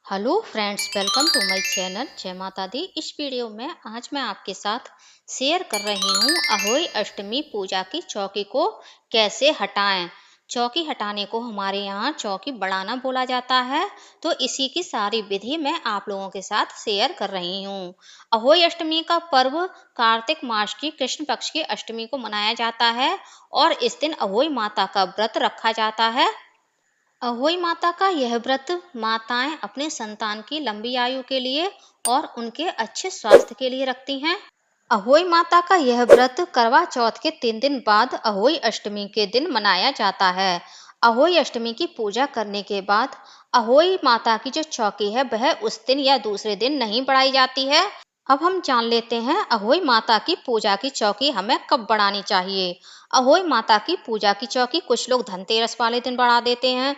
Hello friends, welcome to my channel. जय माता दी। इस वीडियो में आज मैं आपके साथ शेयर कर रही हूँ अहोई अष्टमी पूजा की चौकी को कैसे हटाएं। चौकी हटाने को हमारे यहाँ चौकी बढ़ाना बोला जाता है। तो इसी की सारी विधि मैं आप लोगों के साथ शेयर कर रही हूँ। अहोई अष्टमी का पर्व कार्तिक मास की कृष्ण पक्ष की अष्टमी को मनाया जाता है और इस दिन अहोई माता का व्रत रखा जाता है। अहोई माता का यह व्रत माताएं अपने संतान की लंबी आयु के लिए और उनके अच्छे स्वास्थ्य के लिए रखती हैं। अहोई माता का यह व्रत करवा चौथ के 3 दिन बाद अहोई अष्टमी के दिन मनाया जाता है। अहोई अष्टमी की पूजा करने के बाद अहोई माता की जो चौकी है वह उस दिन या दूसरे दिन नहीं बढ़ाई जाती है। अब हम जान लेते हैं अहोई माता की पूजा की चौकी हमें कब बढ़ानी चाहिए। अहोई माता की पूजा की चौकी कुछ लोग धनतेरस वाले दिन बढ़ा देते हैं,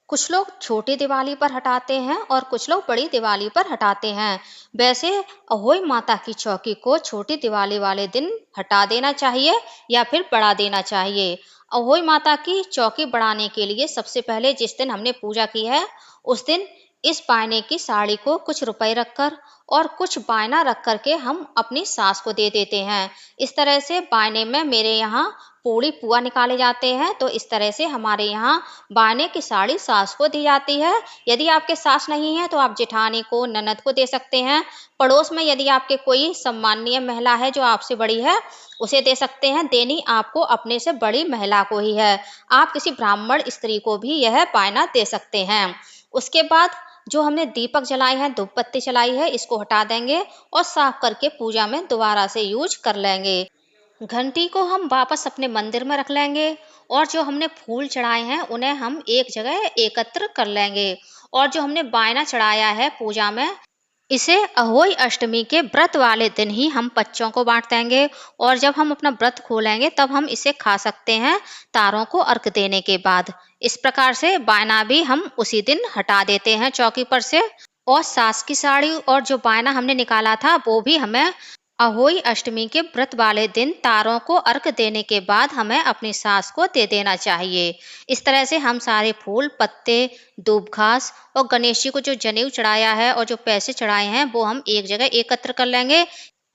कुछ लोग छोटी दिवाली पर हटाते हैं और कुछ लोग बड़ी दिवाली पर हटाते हैं। वैसे अहोई माता की चौकी को छोटी दिवाली वाले दिन हटा देना चाहिए या फिर बढ़ा देना चाहिए। अहोई माता की चौकी बढ़ाने के लिए सबसे पहले जिस दिन हमने पूजा की है उस दिन इस बायने की साड़ी को कुछ रुपए रखकर और कुछ बायना रख करके हम अपनी सास को दे देते हैं। इस तरह से बायने में मेरे यहाँ पूड़ी पुआ निकाले जाते हैं। तो इस तरह से हमारे यहाँ बायने की साड़ी सास को दी जाती है। यदि आपके सास नहीं है तो आप जेठानी को, ननद को दे सकते हैं। पड़ोस में यदि आपके कोई सम्माननीय महिला है जो आपसे बड़ी है उसे दे सकते हैं। देनी आपको अपने से बड़ी महिला को ही है। आप किसी ब्राह्मण स्त्री को भी यह बायना दे सकते हैं। उसके बाद जो हमने दीपक जलाए हैं, धूप बत्ती जलाई है, इसको हटा देंगे और साफ करके पूजा में दोबारा से यूज कर लेंगे। घंटी को हम वापस अपने मंदिर में रख लेंगे और जो हमने फूल चढ़ाए हैं उन्हें हम एक जगह एकत्र कर लेंगे। और जो हमने बायना चढ़ाया है पूजा में, इसे अहोई अष्टमी के व्रत वाले दिन ही हम बच्चों को बांट देंगे। और जब हम अपना व्रत खोलेंगे तब हम इसे खा सकते हैं तारों को अर्घ देने के बाद। इस प्रकार से बायना भी हम उसी दिन हटा देते हैं चौकी पर से। और सास की साड़ी और जो बायना हमने निकाला था वो भी हमें अहोई अष्टमी के व्रत वाले दिन तारों को अर्घ देने के बाद हमें अपनी सास को दे देना चाहिए। इस तरह से हम सारे फूल, पत्ते, दूब घास और गणेश जी को जो जनेऊ चढ़ाया है और जो पैसे चढ़ाए हैं वो हम एक जगह एकत्र कर लेंगे।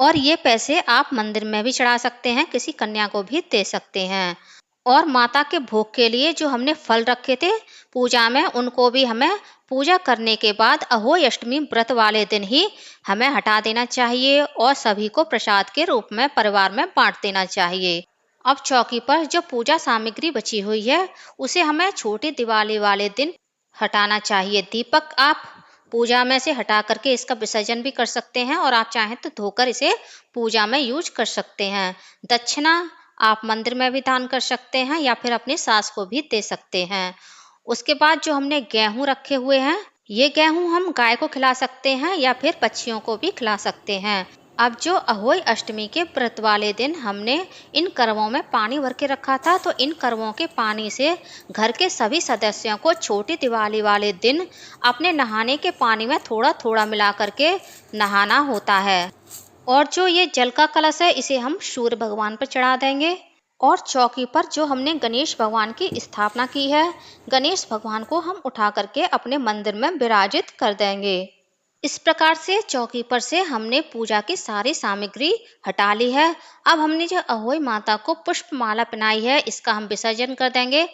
और ये पैसे आप मंदिर में भी चढ़ा सकते हैं, किसी कन्या को भी दे सकते हैं। और माता के भोग के लिए जो हमने फल रखे थे पूजा में उनको भी हमें पूजा करने के बाद अहोई अष्टमी व्रत वाले दिन ही हमें हटा देना चाहिए और सभी को प्रसाद के रूप में परिवार में बांट देना चाहिए। अब चौकी पर जो पूजा सामग्री बची हुई है उसे हमें छोटी दिवाली वाले दिन हटाना चाहिए। दीपक आप पूजा में से हटा करके इसका विसर्जन भी कर सकते हैं और आप चाहें तो धोकर इसे पूजा में यूज कर सकते हैं। दक्षिणा आप मंदिर में भी दान कर सकते हैं या फिर अपनी सास को भी दे सकते हैं। उसके बाद जो हमने गेहूं रखे हुए हैं, ये गेहूं हम गाय को खिला सकते हैं या फिर पक्षियों को भी खिला सकते हैं। अब जो अहोई अष्टमी के व्रत वाले दिन हमने इन करवों में पानी भर के रखा था तो इन करवों के पानी से घर के सभी सदस्यों को छोटी दिवाली वाले दिन अपने नहाने के पानी में थोड़ा थोड़ा मिला करके नहाना होता है। और जो ये जल का कलश है इसे हम सूर्य भगवान पर चढ़ा देंगे। और चौकी पर जो हमने गणेश भगवान की स्थापना की है, गणेश भगवान को हम उठा करके अपने मंदिर में विराजित कर देंगे। इस प्रकार से चौकी पर से हमने पूजा की सारी सामग्री हटा ली है। अब हमने जो अहोई माता को पुष्प माला पहनाई है इसका हम विसर्जन कर देंगे।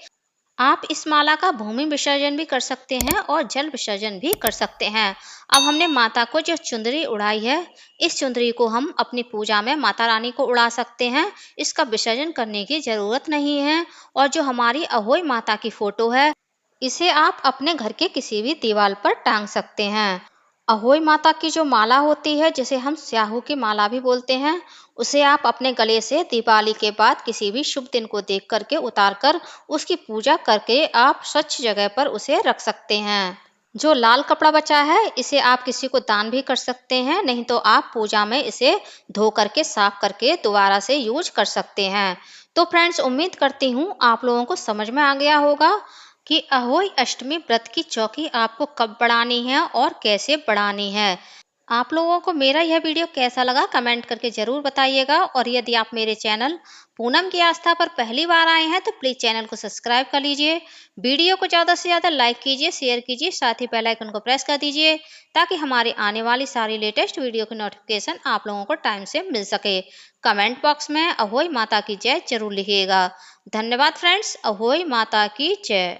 आप इस माला का भूमि विसर्जन भी कर सकते हैं और जल विसर्जन भी कर सकते हैं। अब हमने माता को जो चुंदरी उड़ाई है, इस चुंदरी को हम अपनी पूजा में माता रानी को उड़ा सकते हैं। इसका विसर्जन करने की जरूरत नहीं है। और जो हमारी अहोई माता की फोटो है इसे आप अपने घर के किसी भी दीवार पर टांग सकते हैं। अहोई माता की जो माला होती है जिसे हम स्याहू की माला भी बोलते हैं, उसे आप अपने गले से दीपावली के बाद किसी भी शुभ दिन को देख करके उतार कर उसकी पूजा करके आप स्वच्छ जगह पर उसे रख सकते हैं। जो लाल कपड़ा बचा है इसे आप किसी को दान भी कर सकते हैं, नहीं तो आप पूजा में इसे धो करके साफ करके दोबारा से यूज कर सकते हैं। तो फ्रेंड्स, उम्मीद करती हूँ आप लोगों को समझ में आ गया होगा कि अहोई अष्टमी व्रत की चौकी आपको कब बढ़ानी है और कैसे बढ़ानी है। आप लोगों को मेरा यह वीडियो कैसा लगा कमेंट करके ज़रूर बताइएगा। और यदि आप मेरे चैनल पूनम की आस्था पर पहली बार आए हैं तो प्लीज़ चैनल को सब्सक्राइब कर लीजिए। वीडियो को ज़्यादा से ज़्यादा लाइक कीजिए, शेयर कीजिए, साथ ही बेल आइकन को प्रेस कर दीजिए ताकि हमारे आने वाली सारी लेटेस्ट वीडियो की नोटिफिकेशन आप लोगों को टाइम से मिल सके। कमेंट बॉक्स में अहोई माता की जय जरूर लिखिएगा। धन्यवाद फ्रेंड्स। अहोई माता की जय।